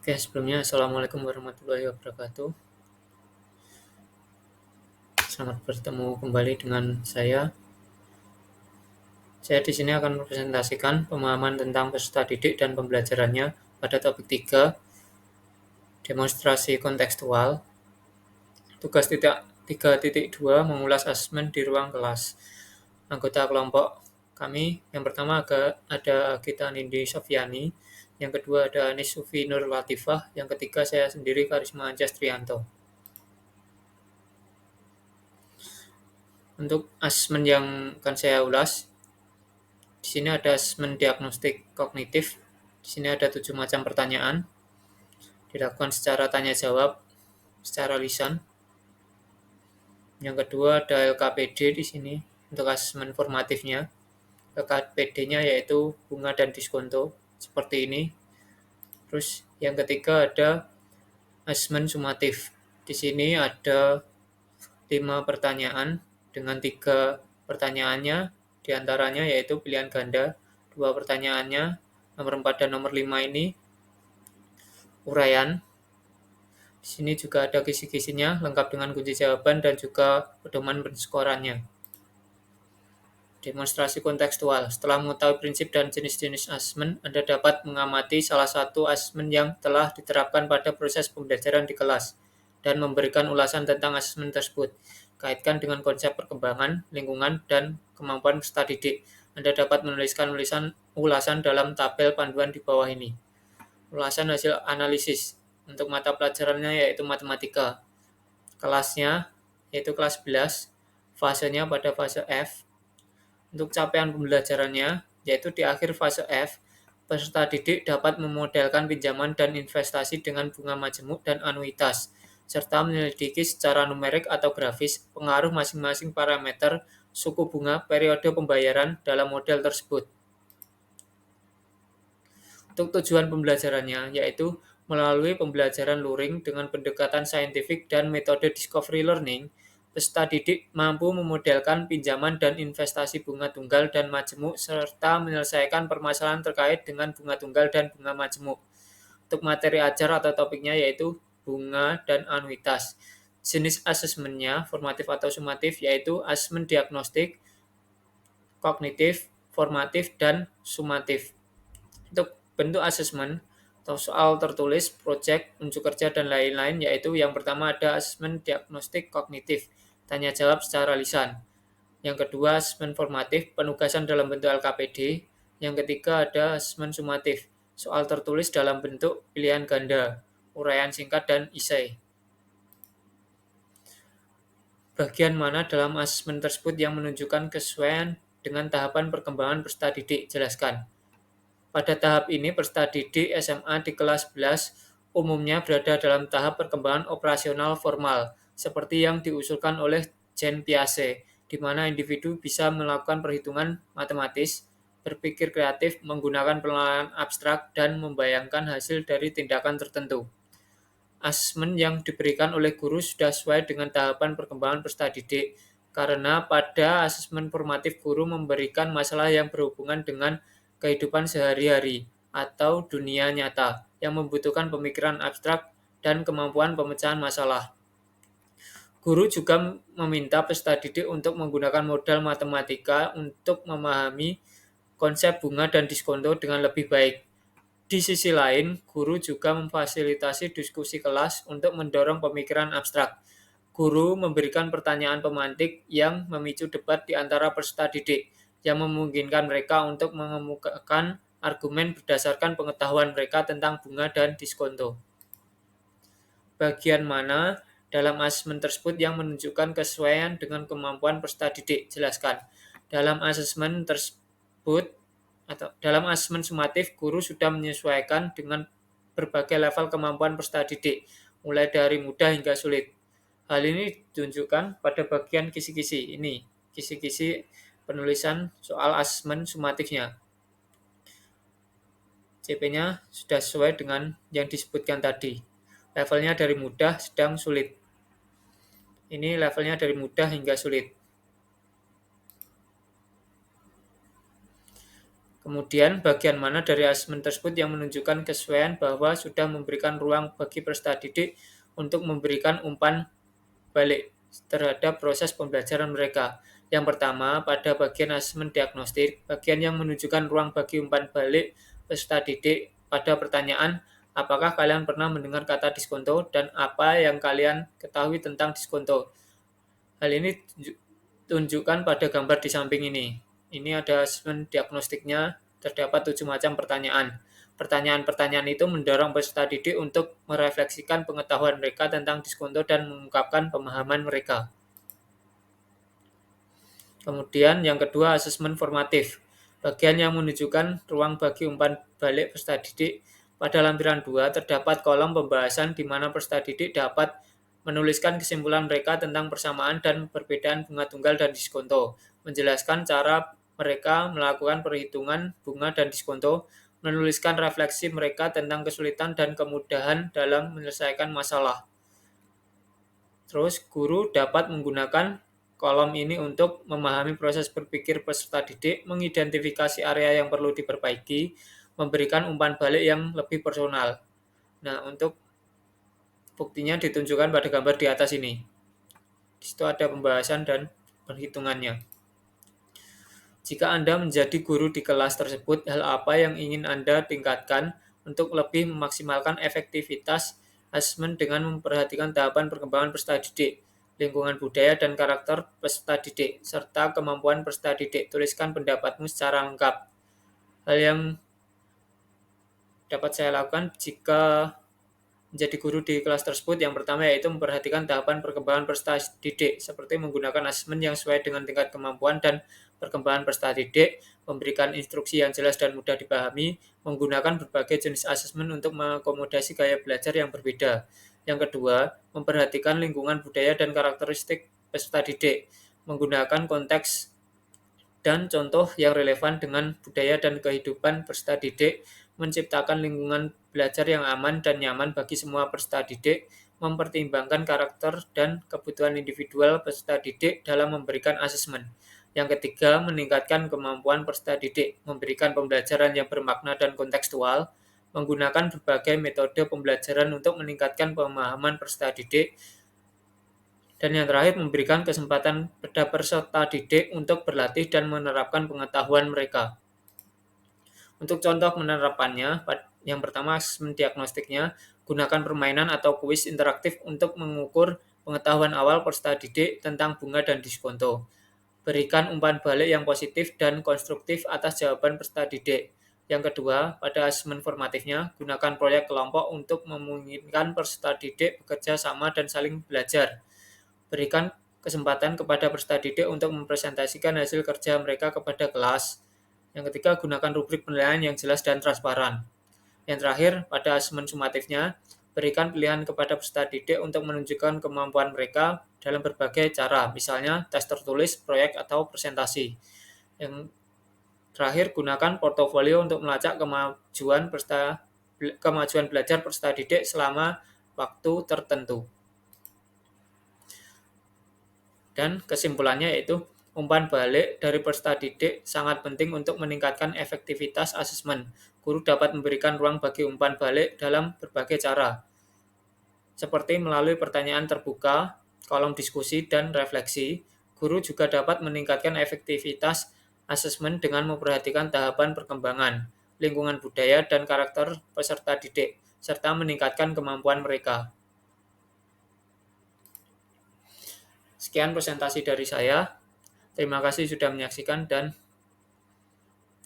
Oke, sebelumnya Assalamualaikum warahmatullahi wabarakatuh. Selamat bertemu kembali dengan saya. Saya di sini akan mempresentasikan pemahaman tentang peserta didik dan pembelajarannya pada topik 3, demonstrasi kontekstual. Tugas 3.2 mengulas asesmen di ruang kelas. Anggota kelompok kami yang pertama ada Gita Nindi Sofiani, yang kedua ada Anis Sufi Nur Latifah, yang ketiga saya sendiri Karisma Ancastrianto. Untuk asesmen yang akan saya ulas, di sini ada asesmen diagnostik kognitif. Di sini ada 7 macam pertanyaan. Dilakukan secara tanya jawab, secara lisan. Yang kedua ada LKPD di sini untuk asesmen formatifnya. LKPD-nya yaitu bunga dan diskonto seperti ini. Terus yang ketiga ada asesmen sumatif. Di sini ada 5 pertanyaan dengan 3 pertanyaannya, diantaranya yaitu pilihan ganda. 2 pertanyaannya, nomor 4 dan nomor 5 ini uraian. Di sini juga ada kisi-kisinya lengkap dengan kunci jawaban dan juga pedoman penskorannya. Demonstrasi kontekstual. Setelah mengetahui prinsip dan jenis-jenis asesmen, Anda dapat mengamati salah satu asesmen yang telah diterapkan pada proses pembelajaran di kelas dan memberikan ulasan tentang asesmen tersebut. Kaitkan dengan konsep perkembangan, lingkungan, dan kemampuan peserta didik. Anda dapat menuliskan ulasan dalam tabel panduan di bawah ini. Ulasan hasil analisis untuk mata pelajarannya yaitu matematika. Kelasnya yaitu kelas 11, fasenya pada fase F. Untuk capaian pembelajarannya yaitu di akhir fase F, peserta didik dapat memodelkan pinjaman dan investasi dengan bunga majemuk dan anuitas, serta menyelidiki secara numerik atau grafis pengaruh masing-masing parameter suku bunga periode pembayaran dalam model tersebut. Untuk tujuan pembelajarannya, yaitu melalui pembelajaran luring dengan pendekatan saintifik dan metode discovery learning, peserta didik mampu memodelkan pinjaman dan investasi bunga tunggal dan majemuk serta menyelesaikan permasalahan terkait dengan bunga tunggal dan bunga majemuk. Untuk materi ajar atau topiknya yaitu bunga dan anuitas. Jenis asesmennya, formatif atau sumatif, yaitu asesmen diagnostik, kognitif, formatif, dan sumatif. Untuk bentuk asesmen atau soal tertulis, proyek, unjuk kerja, dan lain-lain, yaitu yang pertama ada asesmen diagnostik kognitif, tanya jawab secara lisan. Yang kedua, asesmen formatif, penugasan dalam bentuk LKPD. Yang ketiga ada asesmen sumatif, soal tertulis dalam bentuk pilihan ganda, uraian singkat, dan esai. Bagian mana dalam asesmen tersebut yang menunjukkan kesesuaian dengan tahapan perkembangan peserta didik? Jelaskan. Pada tahap ini, peserta didik SMA di kelas 11 umumnya berada dalam tahap perkembangan operasional formal, seperti yang diusulkan oleh Jean Piaget, di mana individu bisa melakukan perhitungan matematis, berpikir kreatif, menggunakan penilaian abstrak, dan membayangkan hasil dari tindakan tertentu. Asesmen yang diberikan oleh guru sudah sesuai dengan tahapan perkembangan peserta didik, karena pada asesmen formatif guru memberikan masalah yang berhubungan dengan kehidupan sehari-hari atau dunia nyata yang membutuhkan pemikiran abstrak dan kemampuan pemecahan masalah. Guru juga meminta peserta didik untuk menggunakan modal matematika untuk memahami konsep bunga dan diskonto dengan lebih baik. Di sisi lain, guru juga memfasilitasi diskusi kelas untuk mendorong pemikiran abstrak. Guru memberikan pertanyaan pemantik yang memicu debat di antara peserta didik, yang memungkinkan mereka untuk mengemukakan argumen berdasarkan pengetahuan mereka tentang bunga dan diskonto. Bagian mana dalam asesmen tersebut yang menunjukkan kesesuaian dengan kemampuan peserta didik? Jelaskan. Dalam asesmen tersebut atau dalam asesmen sumatif, guru sudah menyesuaikan dengan berbagai level kemampuan peserta didik, mulai dari mudah hingga sulit. Hal ini ditunjukkan pada bagian kisi-kisi ini, kisi-kisi penulisan soal asesmen sumatifnya. CP-nya sudah sesuai dengan yang disebutkan tadi. Levelnya dari mudah, sedang, sulit. Ini levelnya dari mudah hingga sulit. Kemudian, bagian mana dari asesmen tersebut yang menunjukkan kesesuaian bahwa sudah memberikan ruang bagi peserta didik untuk memberikan umpan balik terhadap proses pembelajaran mereka. Yang pertama, pada bagian asesmen diagnostik, bagian yang menunjukkan ruang bagi umpan balik peserta didik pada pertanyaan, apakah kalian pernah mendengar kata diskonto dan apa yang kalian ketahui tentang diskonto? Hal ini tunjukkan pada gambar di samping ini. Ini ada asesmen diagnostiknya, terdapat 7 macam pertanyaan. Pertanyaan-pertanyaan itu mendorong peserta didik untuk merefleksikan pengetahuan mereka tentang diskonto dan mengungkapkan pemahaman mereka. Kemudian yang kedua, asesmen formatif. Bagian yang menunjukkan ruang bagi umpan balik peserta didik. Pada lampiran 2 terdapat kolom pembahasan di mana peserta didik dapat menuliskan kesimpulan mereka tentang persamaan dan perbedaan bunga tunggal dan diskonto, menjelaskan cara mereka melakukan perhitungan bunga dan diskonto, menuliskan refleksi mereka tentang kesulitan dan kemudahan dalam menyelesaikan masalah. Terus, guru dapat menggunakan kolom ini untuk memahami proses berpikir peserta didik, mengidentifikasi area yang perlu diperbaiki, memberikan umpan balik yang lebih personal. Nah, untuk buktinya ditunjukkan pada gambar di atas ini. Di situ ada pembahasan dan perhitungannya. Jika Anda menjadi guru di kelas tersebut, hal apa yang ingin Anda tingkatkan untuk lebih memaksimalkan efektivitas asesmen dengan memperhatikan tahapan perkembangan peserta didik, lingkungan budaya dan karakter peserta didik, serta kemampuan peserta didik. Tuliskan pendapatmu secara lengkap. Hal yang dapat saya lakukan jika menjadi guru di kelas tersebut, yang pertama yaitu memperhatikan tahapan perkembangan peserta didik, seperti menggunakan asesmen yang sesuai dengan tingkat kemampuan dan perkembangan peserta didik, memberikan instruksi yang jelas dan mudah dipahami, menggunakan berbagai jenis asesmen untuk mengakomodasi gaya belajar yang berbeda. Yang kedua, memperhatikan lingkungan budaya dan karakteristik peserta didik, menggunakan konteks dan contoh yang relevan dengan budaya dan kehidupan peserta didik, menciptakan lingkungan belajar yang aman dan nyaman bagi semua peserta didik, mempertimbangkan karakter dan kebutuhan individual peserta didik dalam memberikan asesmen. Yang ketiga, meningkatkan kemampuan peserta didik, memberikan pembelajaran yang bermakna dan kontekstual, menggunakan berbagai metode pembelajaran untuk meningkatkan pemahaman peserta didik, dan yang terakhir, memberikan kesempatan pada peserta didik untuk berlatih dan menerapkan pengetahuan mereka. Untuk contoh penerapannya, yang pertama asesmen diagnostiknya, gunakan permainan atau kuis interaktif untuk mengukur pengetahuan awal peserta didik tentang bunga dan diskonto. Berikan umpan balik yang positif dan konstruktif atas jawaban peserta didik. Yang kedua, pada asesmen formatifnya, gunakan proyek kelompok untuk memungkinkan peserta didik bekerja sama dan saling belajar. Berikan kesempatan kepada peserta didik untuk mempresentasikan hasil kerja mereka kepada kelas. Yang ketiga, gunakan rubrik penilaian yang jelas dan transparan. Yang terakhir, pada asesmen sumatifnya, berikan pilihan kepada peserta didik untuk menunjukkan kemampuan mereka dalam berbagai cara, misalnya tes tertulis, proyek, atau presentasi. Yang terakhir, gunakan portofolio untuk melacak kemajuan belajar peserta didik selama waktu tertentu. Dan kesimpulannya yaitu umpan balik dari peserta didik sangat penting untuk meningkatkan efektivitas asesmen. Guru dapat memberikan ruang bagi umpan balik dalam berbagai cara, seperti melalui pertanyaan terbuka, kolom diskusi, dan refleksi. Guru juga dapat meningkatkan efektivitas asesmen dengan memperhatikan tahapan perkembangan, lingkungan budaya, dan karakter peserta didik, serta meningkatkan kemampuan mereka. Sekian presentasi dari saya. Terima kasih sudah menyaksikan dan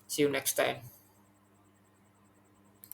see you next time.